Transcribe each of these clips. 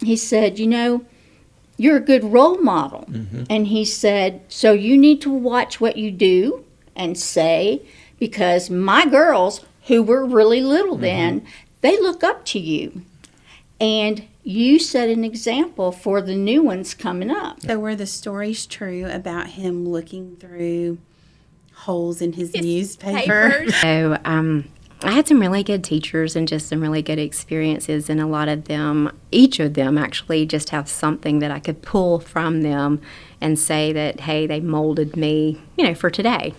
he said, you're a good role model. And he said, so you need to watch what you do and say, because my girls, who were really little then, they look up to you. And you set an example for the new ones coming up. So were the stories true about him looking through holes in his newspaper? So I had some really good teachers and just some really good experiences, and a lot of them, each of them actually just have something that I could pull from them and say that, hey, they molded me, for today.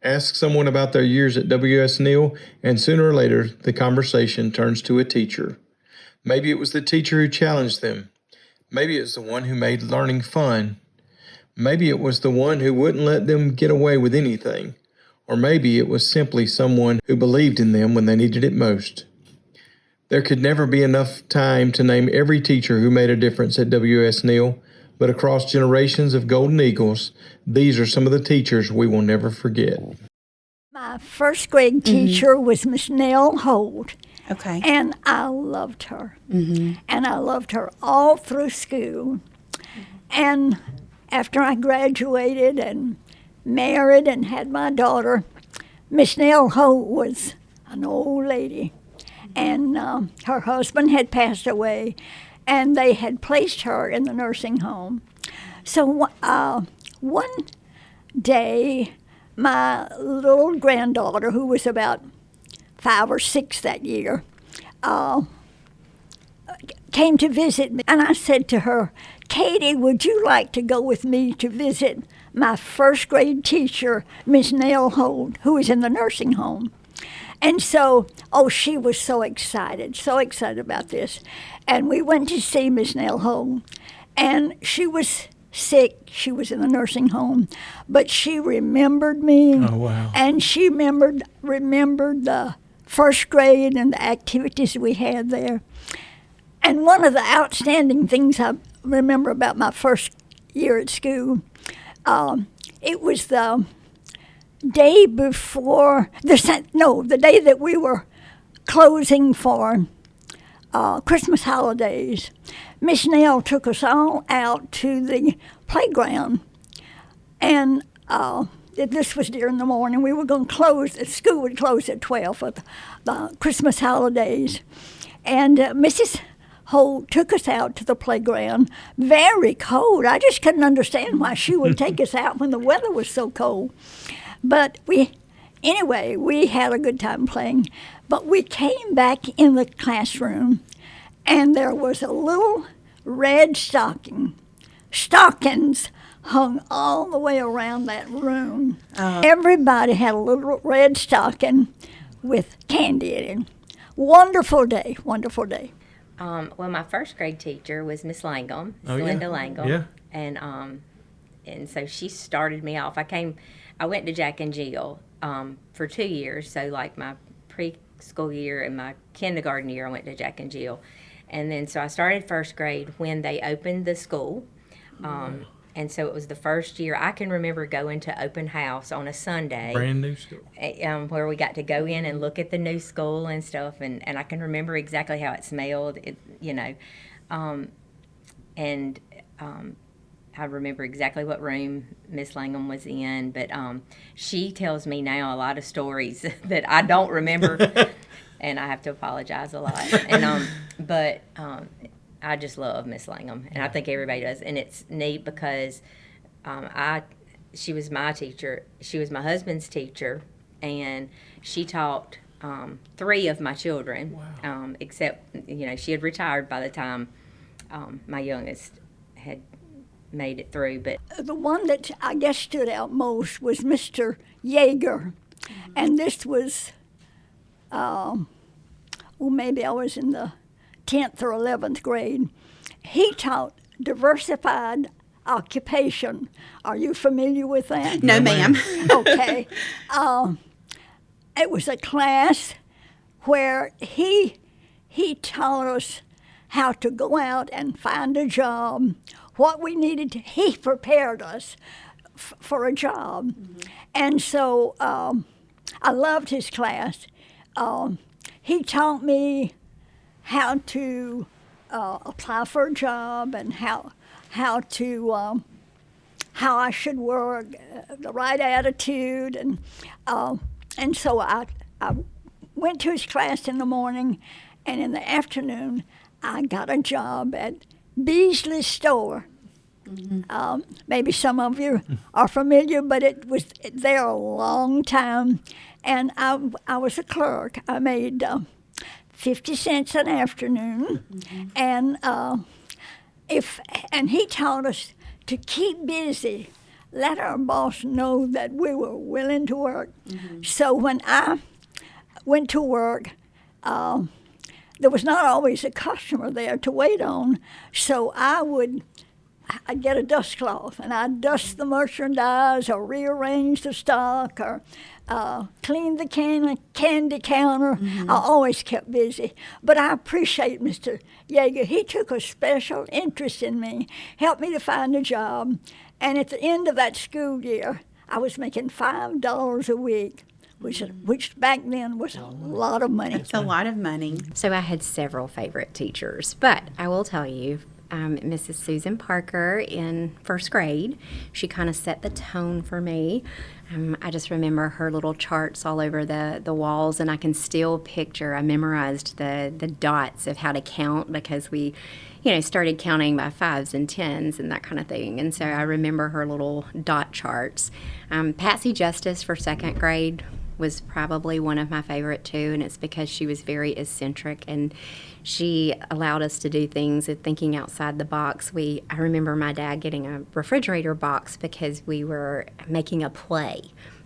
Ask someone about their years at W.S. Neal, and sooner or later, the conversation turns to a teacher. Maybe it was the teacher who challenged them. Maybe it's the one who made learning fun. Maybe it was the one who wouldn't let them get away with anything. Or maybe it was simply someone who believed in them when they needed it most. There could never be enough time to name every teacher who made a difference at W.S. Neal, but across generations of Golden Eagles, these are some of the teachers we will never forget. My first grade teacher was Miss Neal Holt. Okay. And I loved her. And I loved her all through school. And after I graduated and married and had my daughter, Miss Neal Holt was an old lady. And her husband had passed away, and they had placed her in the nursing home. So one day, my little granddaughter, who was about 5 or 6 that year, came to visit me. And I said to her, Katie, would you like to go with me to visit my first grade teacher, Miss Neal Holt, who is in the nursing home? And so, she was so excited about this. And we went to see Miss Neal Holt, and she was sick. She was in the nursing home, but she remembered me. Oh, wow. And she remembered the first grade and the activities we had there. And one of the outstanding things I remember about my first year at school, it was the day before, the day that we were closing for Christmas holidays. Miss Neal took us all out to the playground, and this was during the morning. We were going to close, the school would close at 12 for the Christmas holidays. And Mrs. Holt took us out to the playground, very cold. I just couldn't understand why she would take us out when the weather was so cold. But we had a good time playing. But we came back in the classroom, and there was a little red stockings hung all the way around that room. Everybody had a little red stocking with candy in it. Wonderful day, wonderful day. Well, my first grade teacher was Miss Langham, Yeah. Linda Langham. Yeah. And so she started me off. I went to Jack and Jill for 2 years. So like my preschool year and my kindergarten year, I went to Jack and Jill. And then so I started first grade when they opened the school. And so it was the first year I can remember going to open house on a Sunday. Brand new school. Where we got to go in and look at the new school and stuff. And I can remember exactly how it smelled, I remember exactly what room Miss Langham was in. But she tells me now a lot of stories that I don't remember. And I have to apologize a lot. And but I just love Miss Langham, and I think everybody does. And it's neat because she was my teacher. She was my husband's teacher, and she taught 3 of my children. Wow. Except she had retired by the time my youngest had made it through. But The one that I guess stood out most was Mr. Yeager. And this was, maybe I was in the 10th or 11th grade. He taught diversified occupation. Are you familiar with that? No, ma'am. Okay. It was a class where he taught us how to go out and find a job, what we needed to, he prepared us for a job. And so I loved his class. He taught me how to apply for a job and how I should work, the right attitude, and so I went to his class in the morning, and in the afternoon I got a job at Beasley's store. Maybe some of you are familiar, but it was there a long time, and I was a clerk. I made 50 cents an afternoon, and he taught us to keep busy, let our boss know that we were willing to work. So when I went to work, there was not always a customer there to wait on, so I'd get a dust cloth and I'd dust the merchandise or rearrange the stock or clean the candy counter. I always kept busy. But I appreciate Mr. Yeager. He took a special interest in me, helped me to find a job, and at the end of that school year, I was making $5 a week, which back then was a lot of money. It's a lot of money. So I had several favorite teachers, but I will tell you, Mrs. Susan Parker in first grade, she kind of set the tone for me. I just remember her little charts all over the walls, and I can still picture, I memorized the dots of how to count because we, started counting by 5s and 10s and that kind of thing. And so I remember her little dot charts. Patsy Justice for second grade was probably one of my favorite too, and it's because she was very eccentric and she allowed us to do things and thinking outside the box. I remember my dad getting a refrigerator box because we were making a play.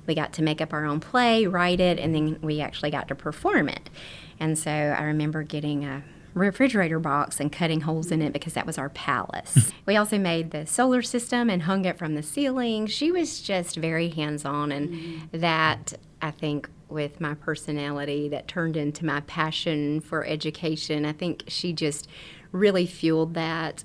We got to make up our own play, write it, and then we actually got to perform it. And so I remember getting a refrigerator box and cutting holes in it because that was our palace. We also made the solar system and hung it from the ceiling. She was just very hands-on, and that, I think, with my personality that turned into my passion for education. I think she just really fueled that.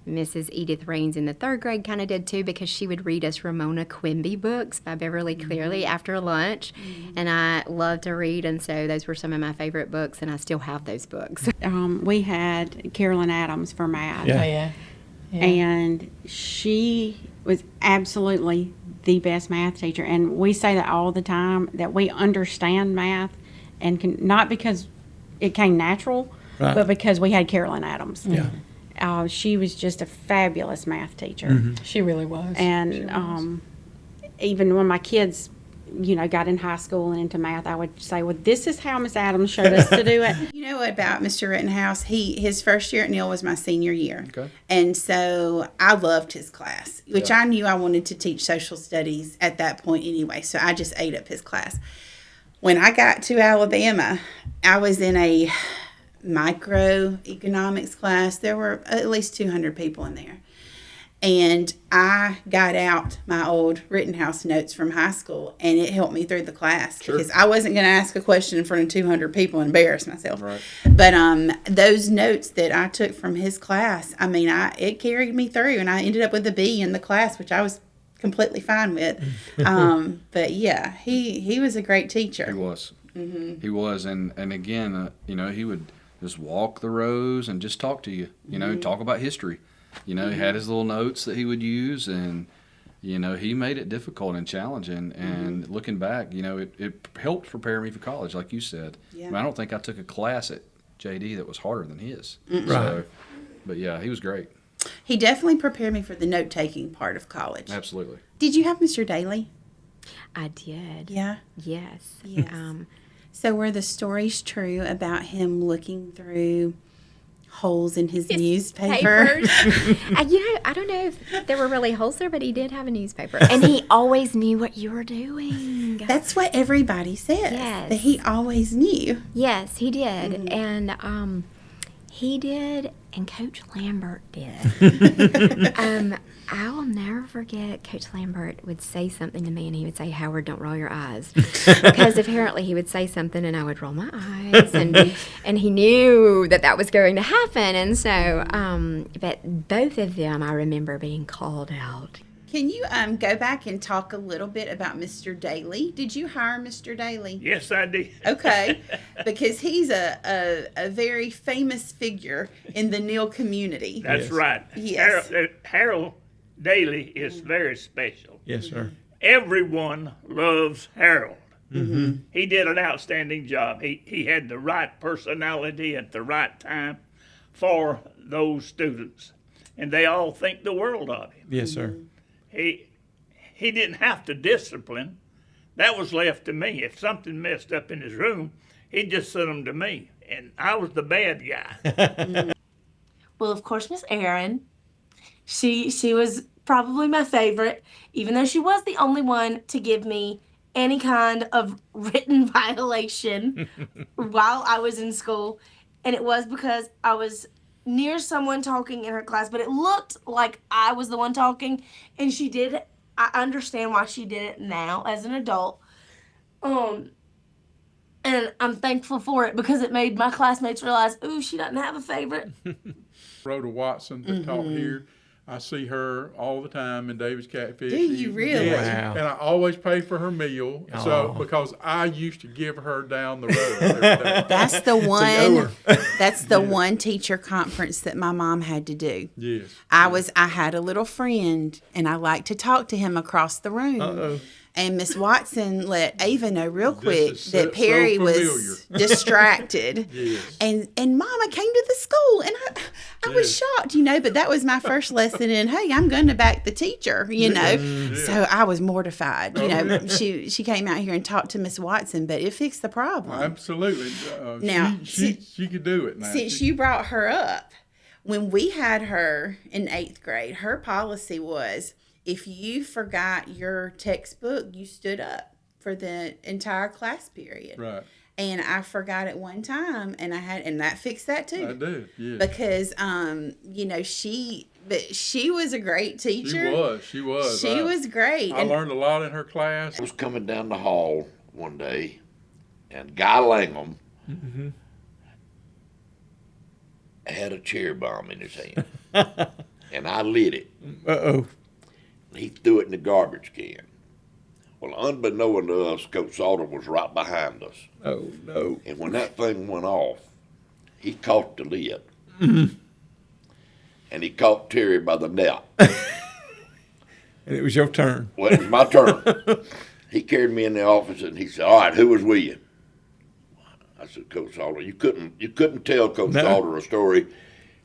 Mrs. Edith Raines in the third grade kind of did too, because she would read us Ramona Quimby books by Beverly Cleary after lunch, and I loved to read, and so those were some of my favorite books, and I still have those books. We had Carolyn Adams for math. Oh, yeah. And she was absolutely the best math teacher. And we say that all the time, that we understand math, and not because it came natural, Right. but because we had Carolyn Adams. Yeah. She was just a fabulous math teacher. She really was. And even when my kids, got in high school and into math, I would say, well, this is how Miss Adams showed us to do it. You know about Mr. Rittenhouse? His first year at Neal was my senior year. Okay. And so I loved his class, which I knew I wanted to teach social studies at that point anyway. So I just ate up his class. When I got to Alabama, I was in a microeconomics class. There were at least 200 people in there. And I got out my old Rittenhouse notes from high school, and it helped me through the class. Sure. Because I wasn't going to ask a question in front of 200 people and embarrass myself. Right. But those notes that I took from his class, it carried me through, and I ended up with a B in the class, which I was completely fine with. But yeah, he was a great teacher. He was. Mm-hmm. He was, and again, he would just walk the rows and just talk to you. Talk about history. He had his little notes that he would use, and he made it difficult and challenging. And looking back, it helped prepare me for college, like you said. Yeah. I don't think I took a class at JD that was harder than his. Right. So, but yeah, he was great. He definitely prepared me for the note-taking part of college. Absolutely. Did you have Mr. Daly? I did. Yeah. Yes. Yes. So were the stories true about him looking through holes in his newspaper. Papers. I don't know if there were really holes there, but he did have a newspaper. And he always knew what you were doing. That's what everybody says. Yes. That he always knew. Yes, he did. And he did, and Coach Lambert did. I will never forget Coach Lambert would say something to me, and he would say, "Howard, don't roll your eyes." Because apparently he would say something, and I would roll my eyes. And he knew that was going to happen. And so, but both of them, I remember being called out. Can you go back and talk a little bit about Mr. Daly? Did you hire Mr. Daly? Yes, I did. Okay, because he's a very famous figure in the Neal community. That's right. Yes. Harold Daly is very special. Yes, sir. Everyone loves Harold. Mm-hmm. He did an outstanding job. He had the right personality at the right time for those students, and they all think the world of him. Yes, sir. He didn't have to discipline. That was left to me. If something messed up in his room, he'd just send them to me, and I was the bad guy. Well, of course, Miss Erin. She was probably my favorite, even though she was the only one to give me any kind of written violation while I was in school. And it was because I was near someone talking in her class, but it looked like I was the one talking, and she did. I understand why she did it now as an adult. And I'm thankful for it because it made my classmates realize, ooh, she doesn't have a favorite. Rhoda Watson that taught here. I see her all the time in David's Catfish. Do you really? Yes. Wow. And I always pay for her meal. Aw. So because I used to give her down the road every day. That's the know one. That's the one teacher conference that my mom had to do. Yes. I had a little friend, and I liked to talk to him across the room. Uh-oh. And Miss Watson let Ava know real quick is so that Perry familiar. was distracted. Yes. And Mama came to the school, and I was shocked, but that was my first lesson in, hey, I'm going to back the teacher, So I was mortified. She came out here and talked to Miss Watson, but it fixed the problem. Absolutely. Now, she could do it now. Since you brought her up, when we had her in 8th grade, her policy was, if you forgot your textbook, you stood up for the entire class period. Right. And I forgot it one time, and that fixed that too. I did, yeah. Because she was a great teacher. She was. She was great. I learned a lot in her class. I was coming down the hall one day, and Guy Langham had a cherry bomb in his hand, and I lit it. Uh-oh. He threw it in the garbage can. Well, unbeknown to us, Coach Salter was right behind us. Oh, no. And when that thing went off, he caught the lid. And he caught Terry by the neck. And it was your turn. Well, it was my turn. He carried me in the office, and he said, all right, who was with you? I said, Coach Salter. You couldn't tell Coach Salter a story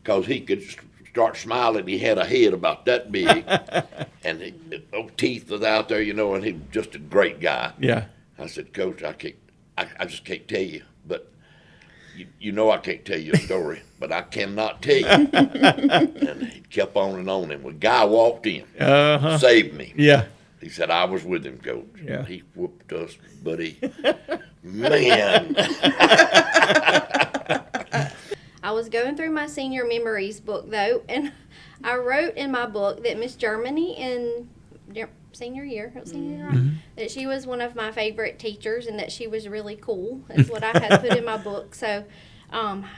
because he could start smiling. He had a head about that big, and teeth was out there, and he was just a great guy. Yeah. I said, Coach, I just can't tell you, but I can't tell you a story, but I cannot tell you. And he kept on, and when Guy walked in, saved me. Yeah. He said, I was with him, Coach. Yeah. He whooped us, buddy. Man. I was going through my senior memories book, though, and I wrote in my book that Miss Germany in senior year, that she was one of my favorite teachers and that she was really cool. That's what I had put in my book. So,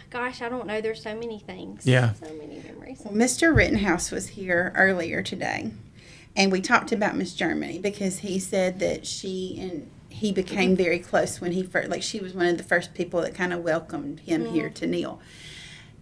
gosh, I don't know. There's so many things. Yeah. So many memories. Well, Mr. Rittenhouse was here earlier today, and we talked about Miss Germany because he said that she and he became very close when he first, she was one of the first people that kind of welcomed him here to Neal.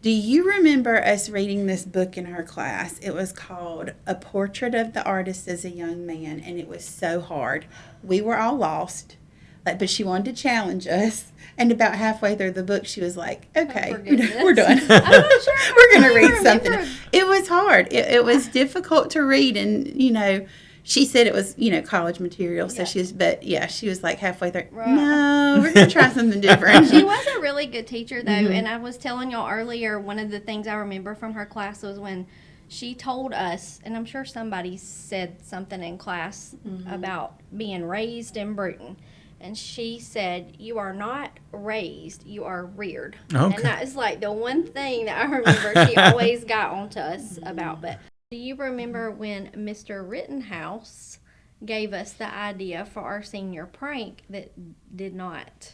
Do you remember us reading this book in her class? It was called A Portrait of the Artist as a Young Man, and it was so hard. We were all lost, but she wanted to challenge us. And about halfway through the book, she was like, okay, we're done. I'm not sure. We're going to read something. It was hard. It was difficult to read, and, She said it was, college material. So she was like halfway through. Right. No, we're gonna try something different. She was a really good teacher, though, and I was telling y'all earlier, one of the things I remember from her class was when she told us, and I'm sure somebody said something in class about being raised in Bruton. And she said, "You are not raised, you are reared." Okay. And that is like the one thing that I remember she always got onto us about. But do you remember when Mr. Rittenhouse gave us the idea for our senior prank that did not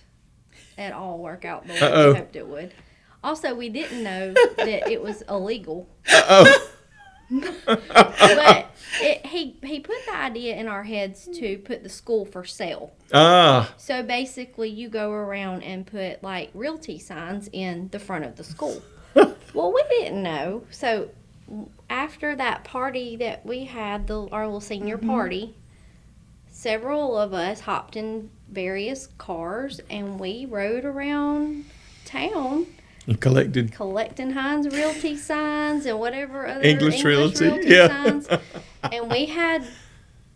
at all work out the way we hoped it would? Also, we didn't know that it was illegal. But he put the idea in our heads to put the school for sale. So basically, you go around and put like realty signs in the front of the school. Well, we didn't know. So after that party that we had, our little senior party, several of us hopped in various cars and we rode around town. And collecting Heinz Realty signs and whatever other English Realty signs. And we had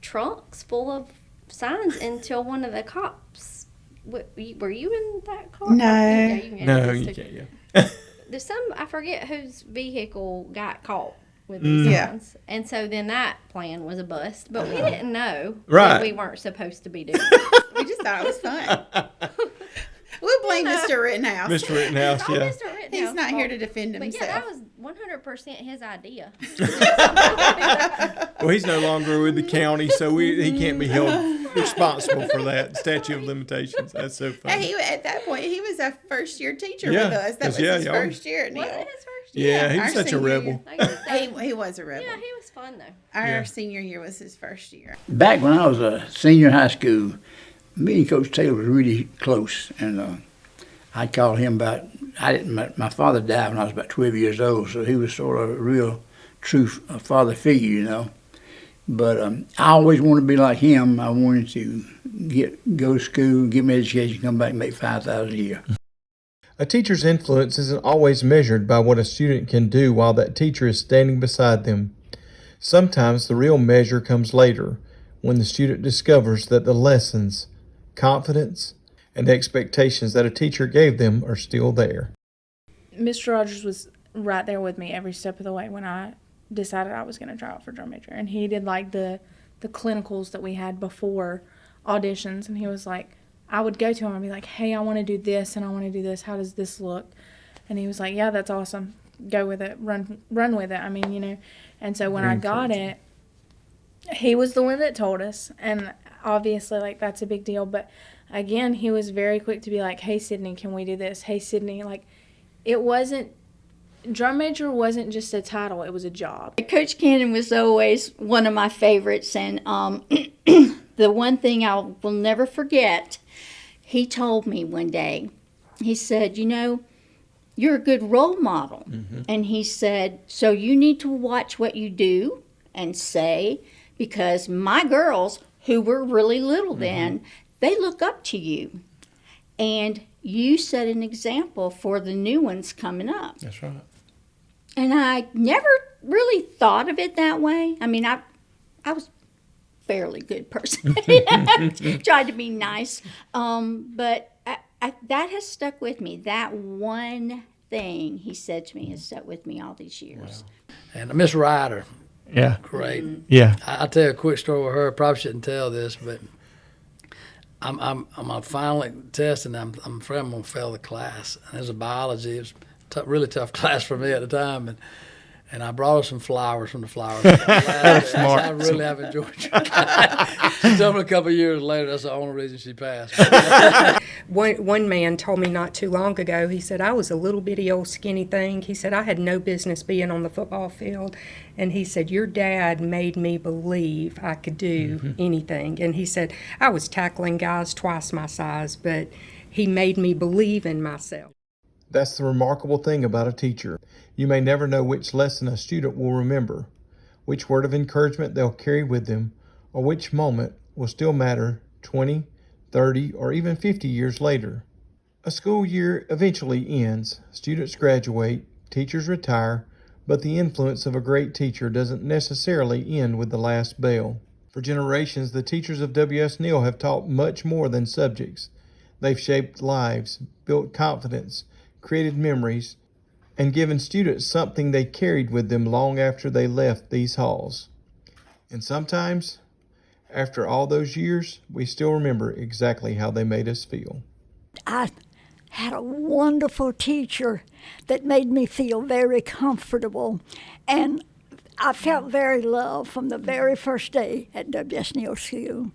trunks full of signs until one of the cops. Were you in that car? No. you can't. Yeah. There's I forget whose vehicle got caught with these signs. And so then that plan was a bust. But we didn't know that we weren't supposed to be doing it. We just thought it was fun. We'll blame Mr. Rittenhouse. Mr. Rittenhouse, All yeah. Mr. Rittenhouse He's not here to fault. defend But himself. yeah, that was 100% his idea. Well, he's no longer with the county, so he can't be held responsible for that. Statute of limitations. That's so funny. Hey, at that point, he was a first-year teacher Yeah, with us. That was 'cause, his y'all- first year at Neal. Was it his first year? Yeah, he was our such a senior rebel. year. He was a rebel. Yeah, he was fun though. Our senior year was his first year. Back when I was a senior in high school, me and Coach Taylor was really close, and I'd call him my father died when I was about 12 years old, so he was sort of a real true father figure, But I always wanted to be like him. I wanted to go to school, get my education, come back and make $5,000 a year. A teacher's influence isn't always measured by what a student can do while that teacher is standing beside them. Sometimes the real measure comes later, when the student discovers that the lessons, confidence, and expectations that a teacher gave them are still there. Mr. Rogers was right there with me every step of the way when I decided I was going to try out for drum major. And he did like the clinicals that we had before auditions. And he was like, I would go to him and be like, hey, I want to do this and I want to do this. How does this look? And he was like, yeah, that's awesome. Go with it. Run with it. I mean, And so when I got it, he was the one that told us. And obviously, like, that's a big deal. But again, he was very quick to be like, hey, Sydney, can we do this? Hey, Sydney, like, it wasn't, drum major wasn't just a title, it was a job. Coach Cannon was always one of my favorites, and the one thing I will never forget, he told me one day, he said, you're a good role model. Mm-hmm. And he said, so you need to watch what you do and say, because my girls, who were really little then, they look up to you. And you set an example for the new ones coming up. That's right. And I never really thought of it that way. I mean, I was a fairly good person. Tried to be nice. But that has stuck with me. That one thing he said to me has stuck with me all these years. Wow. And Miss Ryder. Yeah. Great. Yeah. I'll tell you a quick story with her. Probably shouldn't tell this, but I'm on final test, and I'm afraid I'm gonna fail the class. And there's a biology. It was really tough class for me at the time, and I brought her some flowers from the flower shop. Smart. I really have enjoyed it. She told me a couple of years later that's the only reason she passed. One man told me not too long ago, he said, I was a little bitty old skinny thing. He said, I had no business being on the football field. And he said, your dad made me believe I could do anything. And he said, I was tackling guys twice my size, but he made me believe in myself. That's the remarkable thing about a teacher. You may never know which lesson a student will remember, which word of encouragement they'll carry with them, or which moment will still matter 20, 30, or even 50 years later. A school year eventually ends, students graduate, teachers retire, but the influence of a great teacher doesn't necessarily end with the last bell. For generations, the teachers of W.S. Neal have taught much more than subjects. They've shaped lives, built confidence, created memories, and given students something they carried with them long after they left these halls. And sometimes, after all those years, we still remember exactly how they made us feel. I had a wonderful teacher that made me feel very comfortable, and I felt very loved from the very first day at W.S. Neal School.